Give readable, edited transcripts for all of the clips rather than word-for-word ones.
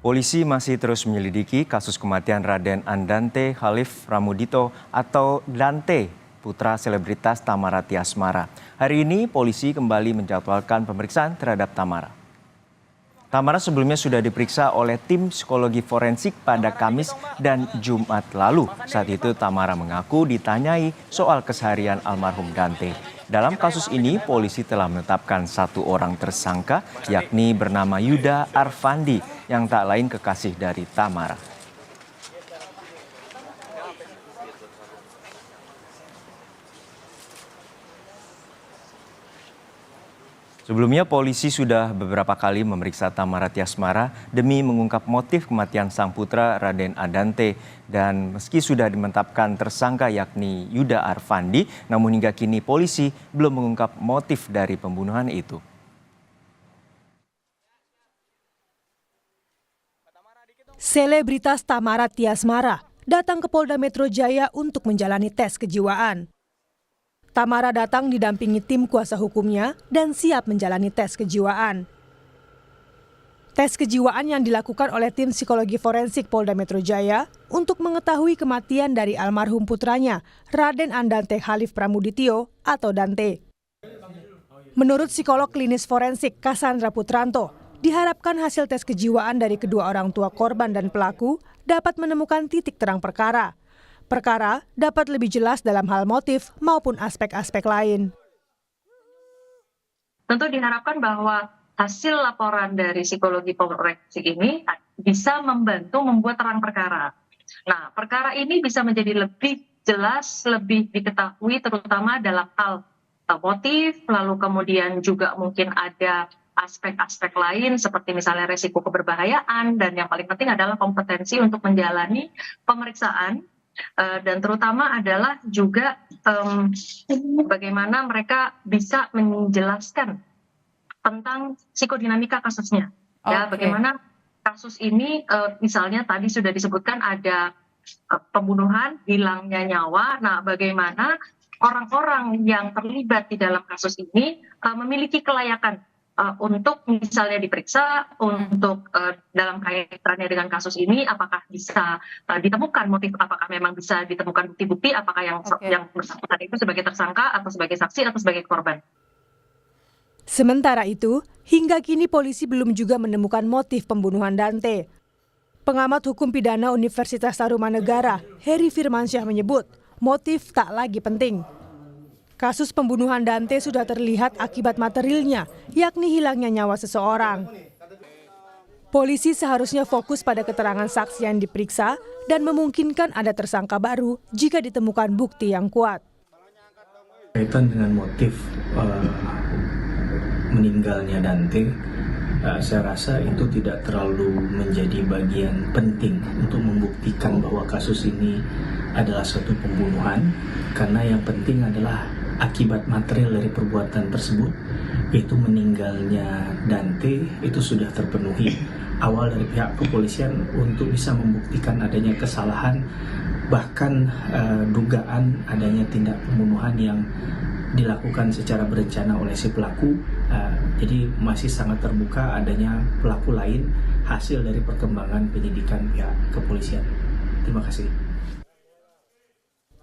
Polisi masih terus menyelidiki kasus kematian Raden Andante Khalif Pramudito atau Dante, putra selebritas Tamara Tiasmara. Hari ini polisi kembali menjadwalkan pemeriksaan terhadap Tamara. Tamara sebelumnya sudah diperiksa oleh tim psikologi forensik pada Kamis dan Jumat lalu. Saat itu Tamara mengaku ditanyai soal keseharian almarhum Dante. Dalam kasus ini, polisi telah menetapkan satu orang tersangka, yakni bernama Yuda Arfandi, yang tak lain kekasih dari Tamara. Sebelumnya, polisi sudah beberapa kali memeriksa Tamara Tiasmara demi mengungkap motif kematian sang putra Raden Andante. Dan meski sudah dimenetapkan tersangka yakni Yuda Arfandi, namun hingga kini polisi belum mengungkap motif dari pembunuhan itu. Selebritas Tamara Tiasmara datang ke Polda Metro Jaya untuk menjalani tes kejiwaan. Tamara datang didampingi tim kuasa hukumnya dan siap menjalani tes kejiwaan. Tes kejiwaan yang dilakukan oleh tim psikologi forensik Polda Metro Jaya untuk mengetahui kematian dari almarhum putranya, Raden Andante Khalif Pramudito atau Dante. Menurut psikolog klinis forensik Cassandra Putranto, diharapkan hasil tes kejiwaan dari kedua orang tua korban dan pelaku dapat menemukan titik terang perkara. Perkara dapat lebih jelas dalam hal motif maupun aspek-aspek lain. Tentu diharapkan bahwa hasil laporan dari psikologi forensik ini bisa membantu membuat terang perkara. Nah, perkara ini bisa menjadi lebih jelas, lebih diketahui terutama dalam hal motif, lalu kemudian juga mungkin ada aspek-aspek lain seperti misalnya resiko keberbahayaan, dan yang paling penting adalah kompetensi untuk menjalani pemeriksaan. Dan terutama adalah juga bagaimana mereka bisa menjelaskan tentang psikodinamika kasusnya. Ya, bagaimana kasus ini misalnya tadi sudah disebutkan ada pembunuhan, hilangnya nyawa. Nah, bagaimana orang-orang yang terlibat di dalam kasus ini memiliki kelayakan untuk misalnya diperiksa, untuk dalam kaitannya dengan kasus ini apakah bisa ditemukan motif, apakah memang bisa ditemukan bukti-bukti, apakah yang bersangkutan itu sebagai tersangka atau sebagai saksi atau sebagai korban. Sementara itu, hingga kini polisi belum juga menemukan motif pembunuhan Dante. Pengamat hukum pidana Universitas Tarumanegara, Heri Firmansyah menyebut, motif tak lagi penting. Kasus pembunuhan Dante sudah terlihat akibat materilnya, yakni hilangnya nyawa seseorang. Polisi seharusnya fokus pada keterangan saksi yang diperiksa dan memungkinkan ada tersangka baru jika ditemukan bukti yang kuat. Kaitan dengan motif meninggalnya Dante, saya rasa itu tidak terlalu menjadi bagian penting untuk membuktikan bahwa kasus ini adalah suatu pembunuhan, karena yang penting adalah akibat material dari perbuatan tersebut, yaitu meninggalnya Dante, itu sudah terpenuhi. Awal dari pihak kepolisian untuk bisa membuktikan adanya kesalahan, bahkan dugaan adanya tindak pembunuhan yang dilakukan secara berencana oleh si pelaku. Jadi masih sangat terbuka adanya pelaku lain hasil dari perkembangan penyidikan pihak kepolisian. Terima kasih.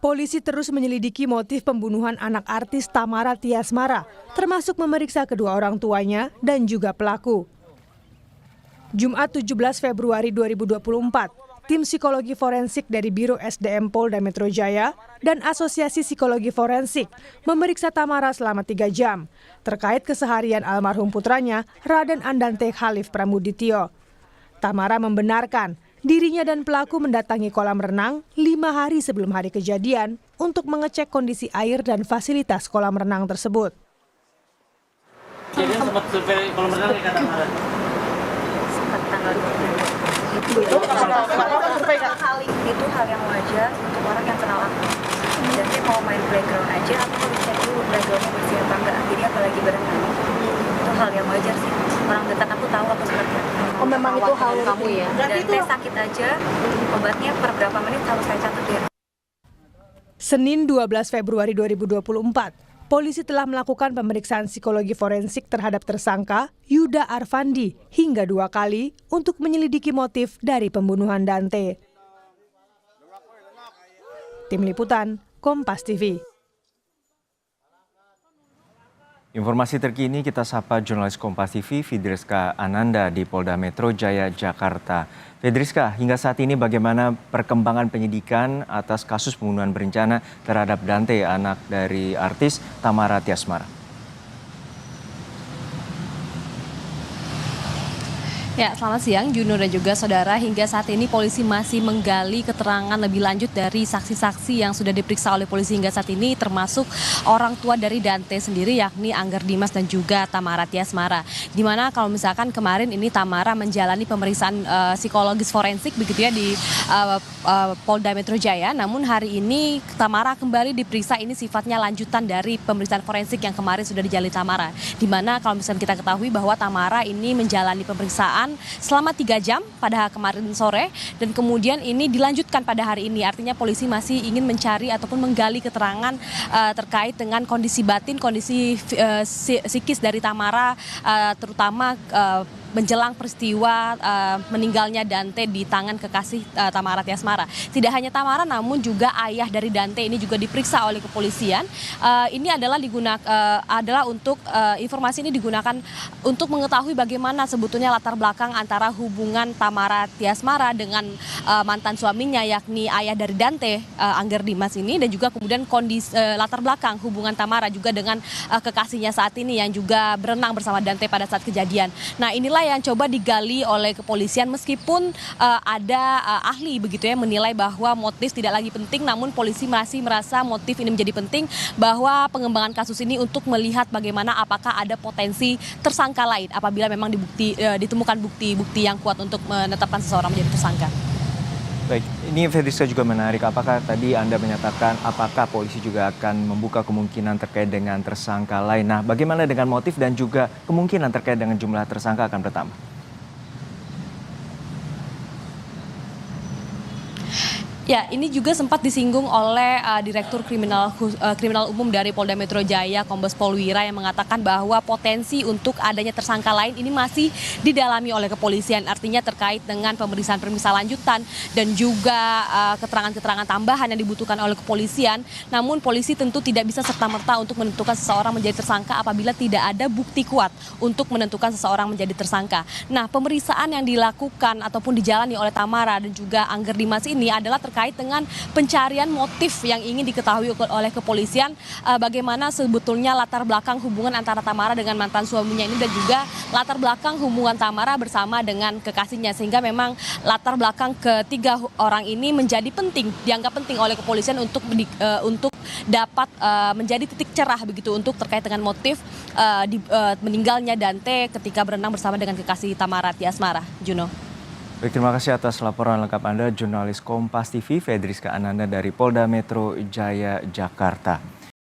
Polisi terus menyelidiki motif pembunuhan anak artis Tamara Tiasmara, termasuk memeriksa kedua orang tuanya dan juga pelaku. Jumat 17 Februari 2024, tim psikologi forensik dari Biro SDM Polda Metro Jaya dan Asosiasi Psikologi Forensik memeriksa Tamara selama 3 jam terkait keseharian almarhum putranya Raden Andante Khalif Pramudito. Tamara membenarkan dirinya dan pelaku mendatangi kolam renang 5 hari sebelum hari kejadian untuk mengecek kondisi air dan fasilitas kolam renang tersebut. Jadi sempat survei kolam renang ya kata Tamara? Sempat tanggal 20. Itu hal yang wajar untuk orang yang kenal aku. Jadi mau main playground aja, aku harus cek dulu playgroundnya bersih apa enggak. Jadi apalagi berenang. Itu hal yang wajar sih. Orang dekat aku tahu aku seperti apa. Oh, memang itu hal kamu ya. Dan tes sakit aja, obatnya per berapa menit harus saya catat ya. Senin 12 Februari 2024, Polisi telah melakukan pemeriksaan psikologi forensik terhadap tersangka Yuda Arfandi hingga 2 kali untuk menyelidiki motif dari pembunuhan Dante. Tim Liputan, Kompas TV. Informasi terkini kita sapa jurnalis Kompas TV Fidriska Ananda di Polda Metro Jaya, Jakarta. Fidriska, hingga saat ini bagaimana perkembangan penyidikan atas kasus pembunuhan berencana terhadap Dante, anak dari artis Tamara Tiasmara? Ya, selamat siang Juno dan juga saudara. Hingga saat ini polisi masih menggali keterangan lebih lanjut dari saksi-saksi yang sudah diperiksa oleh polisi hingga saat ini, termasuk orang tua dari Dante sendiri, yakni Angger Dimas dan juga Tamara Tiasmara. Dimana kalau misalkan kemarin ini Tamara menjalani pemeriksaan psikologis forensik begitu ya di Polda Metro Jaya. Namun hari ini Tamara kembali diperiksa, ini sifatnya lanjutan dari pemeriksaan forensik yang kemarin sudah dijalani Tamara. Dimana kalau misalkan kita ketahui bahwa Tamara ini menjalani pemeriksaan selama 3 jam pada kemarin sore dan kemudian ini dilanjutkan pada hari ini. Artinya polisi masih ingin mencari ataupun menggali keterangan terkait dengan kondisi batin, kondisi psikis dari Tamara, terutama menjelang peristiwa meninggalnya Dante di tangan kekasih Tamara Tiasmara. Tidak hanya Tamara, namun juga ayah dari Dante ini juga diperiksa oleh kepolisian. Ini adalah untuk informasi ini digunakan untuk mengetahui bagaimana sebetulnya latar belakang antara hubungan Tamara Tiasmara dengan mantan suaminya, yakni ayah dari Dante, Angger Dimas ini, dan juga kemudian kondisi latar belakang hubungan Tamara juga dengan kekasihnya saat ini yang juga berenang bersama Dante pada saat kejadian. Nah, inilah yang coba digali oleh kepolisian, meskipun ada ahli begitu ya menilai bahwa motif tidak lagi penting, namun polisi masih merasa motif ini menjadi penting, bahwa pengembangan kasus ini untuk melihat bagaimana apakah ada potensi tersangka lain apabila memang ditemukan bukti-bukti yang kuat untuk menetapkan seseorang menjadi tersangka. Baik, ini Fedriska juga menarik. Apakah tadi Anda menyatakan apakah polisi juga akan membuka kemungkinan terkait dengan tersangka lain? Nah, bagaimana dengan motif dan juga kemungkinan terkait dengan jumlah tersangka akan bertambah? Ya, ini juga sempat disinggung oleh Direktur Kriminal Umum dari Polda Metro Jaya, Kombes Pol Wira, yang mengatakan bahwa potensi untuk adanya tersangka lain ini masih didalami oleh kepolisian. Artinya terkait dengan pemeriksaan lanjutan dan juga keterangan-keterangan tambahan yang dibutuhkan oleh kepolisian. Namun polisi tentu tidak bisa serta-merta untuk menentukan seseorang menjadi tersangka apabila tidak ada bukti kuat untuk menentukan seseorang menjadi tersangka. Nah, pemeriksaan yang dilakukan ataupun dijalani oleh Tamara dan juga Angger Dimas ini adalah terkait dengan pencarian motif yang ingin diketahui oleh kepolisian, bagaimana sebetulnya latar belakang hubungan antara Tamara dengan mantan suaminya ini dan juga latar belakang hubungan Tamara bersama dengan kekasihnya, sehingga memang latar belakang ketiga orang ini menjadi penting, dianggap penting oleh kepolisian untuk dapat menjadi titik cerah begitu untuk terkait dengan motif meninggalnya Dante ketika berenang bersama dengan kekasih Tamara Tiasmara. Juno. Baik, terima kasih atas laporan lengkap Anda, jurnalis Kompas TV Fedriska Ananda dari Polda Metro Jaya, Jakarta.